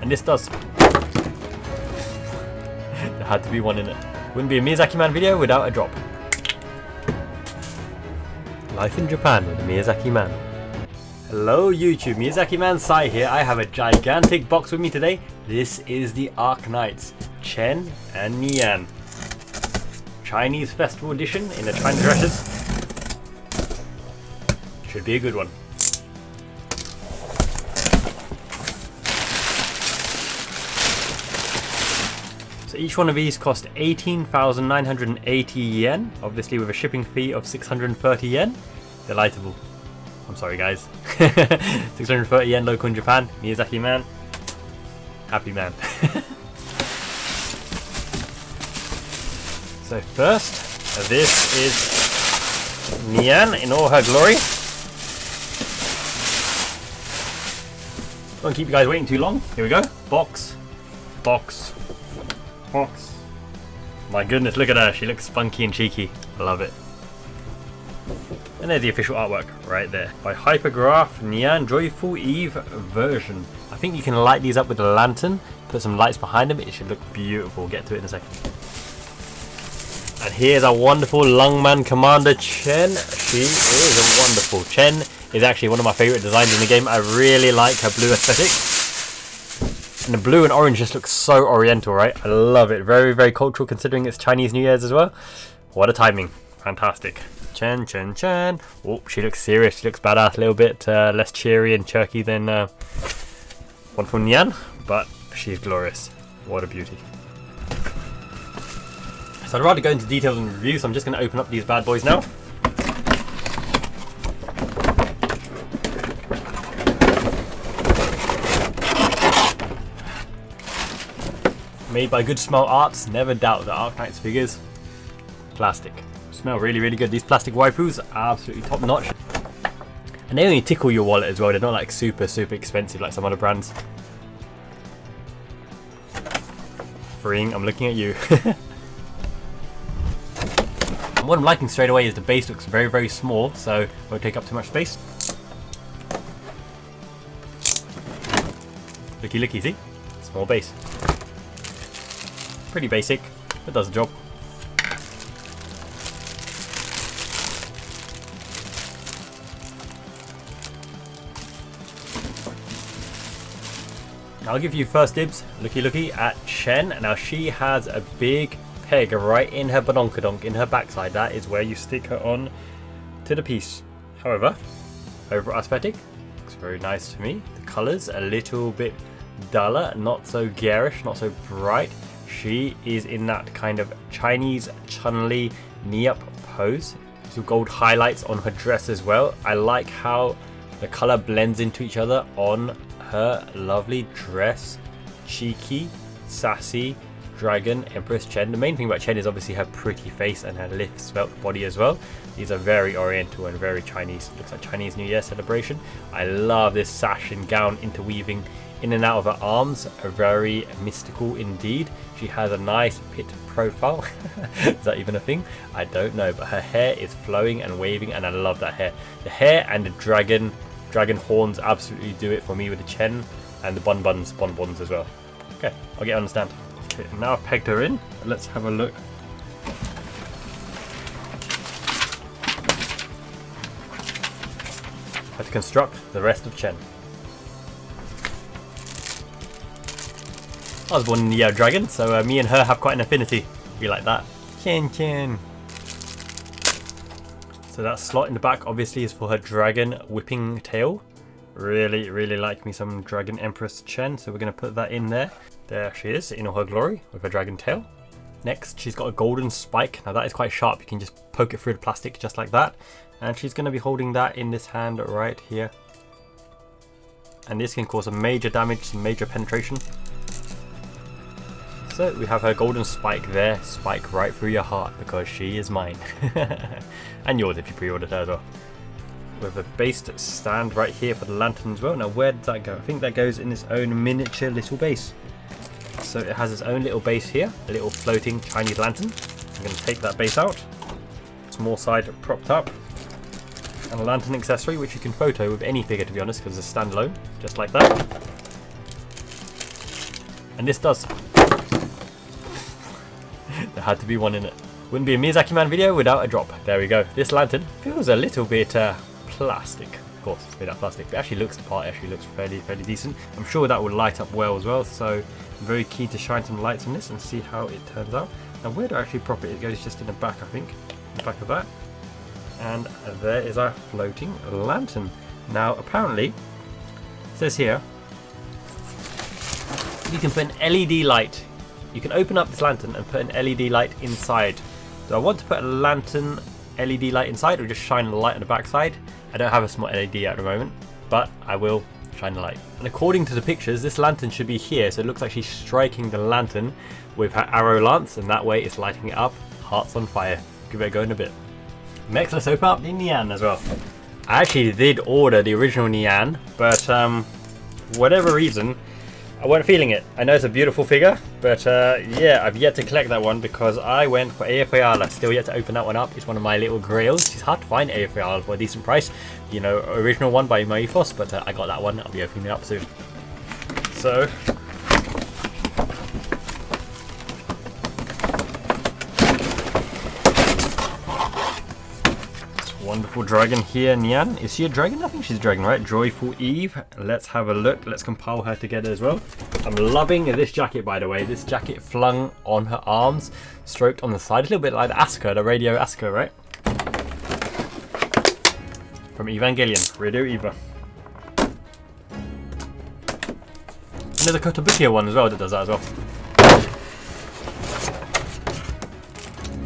And this does. There had to be one in it. Wouldn't be a Miyazaki Man video without a drop. Life in Japan with the Miyazaki Man. Hello YouTube, Miyazaki Man Sai here. I have a gigantic box with me today. This is the Arknights Chen and Nian Chinese Festival Edition in the Chinese dresses. Should be a good one. So each one of these cost 18,980 yen, obviously with a shipping fee of 630 yen. Delightable. I'm sorry guys. 630 yen local in Japan. Miyazaki Man. Happy man. So first, this is Nian in all her glory. Don't keep you guys waiting too long. Here we go. Box. Box. Box. My goodness, look at her. She looks spunky and cheeky. I love it. And there's the official artwork right there. By Hypergraph Nian Joyful Eve version. I think you can light these up with a lantern. Put some lights behind them. It should look beautiful. Get to it in a second. And here's our wonderful Lungman Commander Chen. She is wonderful. Chen is actually one of my favourite designs in the game. I really like her blue aesthetic. And the blue and orange just looks so oriental, right? I love it. Very, very cultural considering it's Chinese New Year's as well. What a timing. Fantastic. Chen, Chen, Chen. Oh, she looks serious. She looks badass. A little bit less cheery and chirky than one from Nian. But she's glorious. What a beauty. So I'd rather go into details and reviews, so I'm just going to open up these bad boys now. Made by Goodsmile Arts, never doubt the Arknights Figures. Plastic. Smell really, really good. These plastic waifus are absolutely top notch. And they only tickle your wallet as well. They're not like super, super expensive like some other brands. Freeing, I'm looking at you. And what I'm liking straight away is the base looks very, very small, so won't take up too much space. Looky, looky, see? Small base. Pretty basic, but does the job. I'll give you first dibs, looky looky, at Chen. Now she has a big peg right in her badonkadonk, in her backside. That is where you stick her on to the piece. However, overall aesthetic looks very nice to me. The colours a little bit duller, not so garish, not so bright. She is in that kind of Chinese Chun-Li knee-up pose. Some gold highlights on her dress as well. I like how the colour blends into each other on her lovely dress. Cheeky, sassy, dragon, Empress Chen. The main thing about Chen is obviously her pretty face and her lithe svelte body as well. These are very oriental and very Chinese. Looks like Chinese New Year celebration. I love this sash and gown interweaving in and out of her arms. Very mystical indeed. She has a nice pit profile. Is that even a thing? I don't know, but her hair is flowing and waving and I love that hair. The hair and the dragon horns absolutely do it for me with the Chen, and the bonbons as well. Okay, I'll get understand. Okay, now I've pegged her in. Let's have a look. How to construct the rest of Chen. I was born in the year of dragon, so me and her have quite an affinity. We like that. Chen Chen. So that slot in the back obviously is for her dragon whipping tail. Really, really like me some Dragon Empress Chen, so we're going to put that in there. There she is in all her glory with her dragon tail. Next, she's got a golden spike. Now that is quite sharp. You can just poke it through the plastic just like that. And she's going to be holding that in this hand right here. And this can cause some major damage, some major penetration. So we have her golden spike there, spike right through your heart because she is mine. And yours if you pre-ordered her as well. With a based stand right here for the lantern as well. Now where does that go? I think that goes in its own miniature little base. So it has its own little base here, a little floating Chinese lantern. I'm going to take that base out. Small side propped up. And a lantern accessory which you can photo with any figure to be honest because it's standalone, just like that. And this does. There had to be one in it. Wouldn't be a Miyazaki Man video without a drop. There we go. This lantern feels a little bit plastic. Of course, it's made out of plastic, but actually looks the part. Actually looks fairly decent. I'm sure that will light up well as well. So I'm very keen to shine some lights on this and see how it turns out. Now where do I actually prop it? It goes just in the back, I think. In the back of that. And there is our floating lantern. Now apparently, it says here, you can put an LED light. You can open up this lantern and put an LED light inside. Do I want to put a lantern LED light inside or just shine a light on the back side? I don't have a small LED at the moment, but I will shine the light. And according to the pictures, this lantern should be here, so it looks like she's striking the lantern with her arrow lance, and that way it's lighting it up. Hearts on fire. Give it a go in a bit. Next, let's open up the Nian as well. I actually did order the original Nian, but for whatever reason, I wasn't feeling it. I know it's a beautiful figure, but yeah, I've yet to collect that one because I went for AFAL. Still yet to open that one up. It's one of my little grails. It's hard to find AFAL for a decent price. You know, original one by Moifos, but I got that one. I'll be opening it up soon. So, wonderful dragon here, Nian. Is she a dragon? I think she's a dragon, right? Joyful Eve. Let's have a look. Let's compile her together as well. I'm loving this jacket, by the way. This jacket flung on her arms, stroked on the side. A little bit like the Asuka, the Radio Asuka, right? From Evangelion. Radio Eva. And there's a Kotobukiya one as well that does that as well.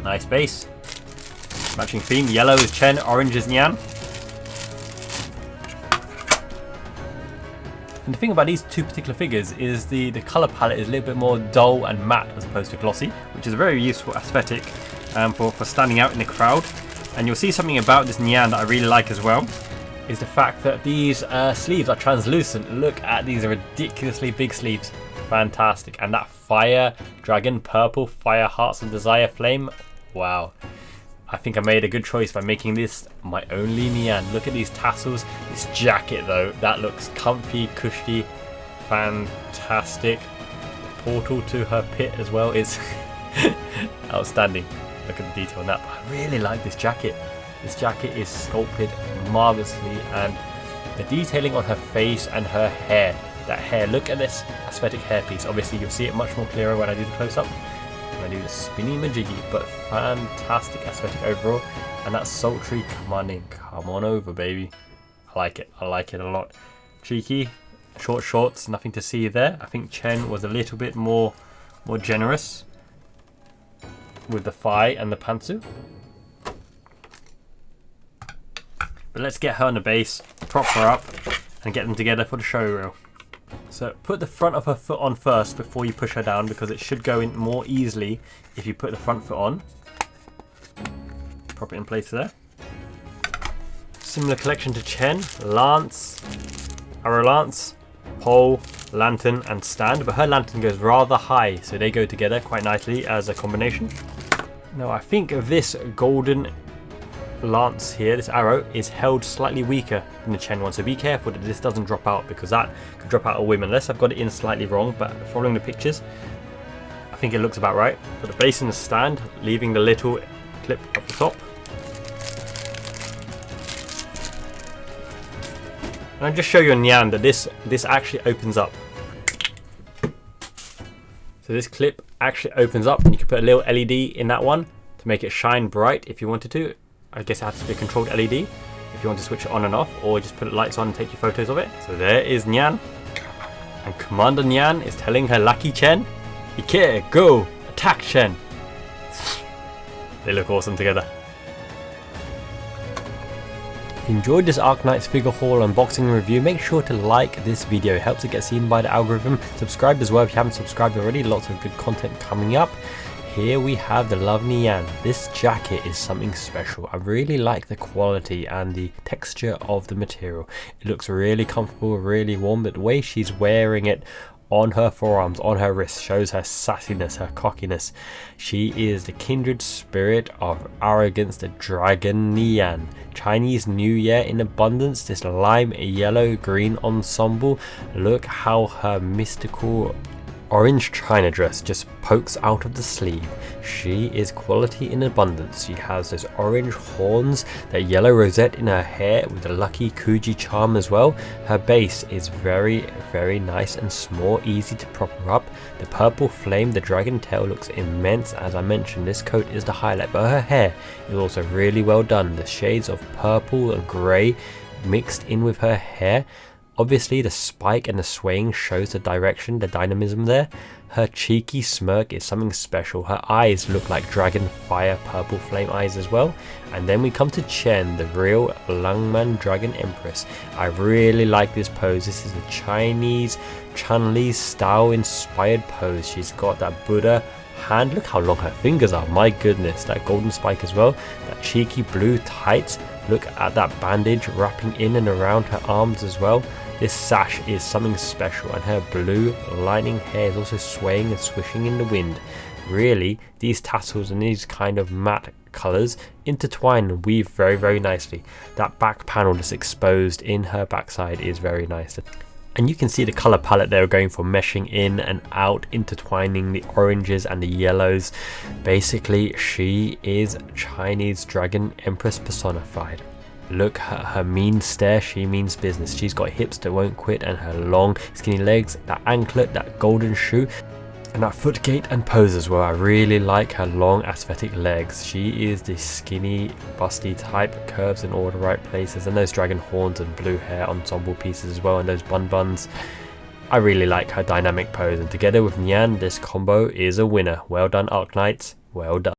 Nice base. Matching theme, yellow is Chen, orange is Nian. And the thing about these two particular figures is the colour palette is a little bit more dull and matte as opposed to glossy, which is a very useful aesthetic for standing out in the crowd. And you'll see something about this Nian that I really like as well, is the fact that these sleeves are translucent. Look at these ridiculously big sleeves. Fantastic. And that fire dragon, purple, fire, hearts and desire flame. Wow. I think I made a good choice by making this my only Nian. Look at these tassels. This jacket though, that looks comfy, cushy, fantastic. The portal to her pit as well is outstanding. Look at the detail on that. But I really like this jacket. This jacket is sculpted marvelously, and the detailing on her face and her hair. That hair, look at this aesthetic hairpiece. Obviously you'll see it much more clearer when I do the close-up. I do the spinny majiggy, but fantastic aesthetic overall, and that sultry commanding. Come on over, baby. I like it. I like it a lot. Cheeky, short shorts, nothing to see there. I think Chen was a little bit more generous with the thigh and the pantsu. But let's get her on the base, prop her up, and get them together for the show reel. So put the front of her foot on first before you push her down, because it should go in more easily if you put the front foot on. Prop it in place there. Similar collection to Chen. Lance, arrow lance, pole, lantern and stand, but her lantern goes rather high, so they go together quite nicely as a combination. Now I think this golden lance here, this arrow, is held slightly weaker than the Chen one, so be careful that this doesn't drop out, because that could drop out a whim unless I've got it in slightly wrong. But following the pictures, I think it looks about right. Put the base in the stand, leaving the little clip up the top. And I'll just show you on Nian that this actually opens up. So this clip actually opens up, and you can put a little LED in that one to make it shine bright if you wanted to. I guess it has to be a controlled LED if you want to switch it on and off, or just put lights on and take your photos of it. So there is Nian, and Commander Nian is telling her lucky Chen, Ike, go, attack Chen. They look awesome together. If you enjoyed this Arknights figure haul unboxing review, make sure to like this video. It helps it get seen by the algorithm. Subscribe as well if you haven't subscribed already. Lots of good content coming up. Here we have the Love Nian. This jacket is something special. I really like the quality and the texture of the material. It looks really comfortable, really warm, but the way she's wearing it on her forearms, on her wrists, shows her sassiness, her cockiness. She is the kindred spirit of arrogance, the Dragon Nian. Chinese New Year in abundance, this lime yellow green ensemble. Look how her mystical orange china dress just pokes out of the sleeve. She is quality in abundance. She has those orange horns, that yellow rosette in her hair with the lucky Kuji charm as well. Her base is very nice and small, easy to prop her up. The purple flame, the dragon tail, looks immense. As I mentioned, this coat is the highlight, but her hair is also really well done. The shades of purple and grey mixed in with her hair. Obviously the spike and the swaying shows the direction, the dynamism there. Her cheeky smirk is something special. Her eyes look like dragon fire purple flame eyes as well. And then we come to Chen, the real Lungman Dragon Empress. I really like this pose. This is a Chinese Chun-Li style inspired pose. She's got that Buddha hand. Look how long her fingers are. My goodness, that golden spike as well. That cheeky blue tights. Look at that bandage wrapping in and around her arms as well. This sash is something special, and her blue lightning hair is also swaying and swishing in the wind. Really, these tassels and these kind of matte colours intertwine and weave very nicely. That back panel that's exposed in her backside is very nice. And you can see the colour palette they're going for, meshing in and out, intertwining the oranges and the yellows. Basically, she is Chinese Dragon Empress personified. Look at her mean stare, she means business. She's got hips that won't quit, and her long skinny legs, that anklet, that golden shoe, and that foot gait and pose as well. I really like her long aesthetic legs. She is the skinny busty type, curves in all the right places, and those dragon horns and blue hair ensemble pieces as well, and those buns. I really like her dynamic pose, and together with Nian, this combo is a winner. Well done, Arknights, well done.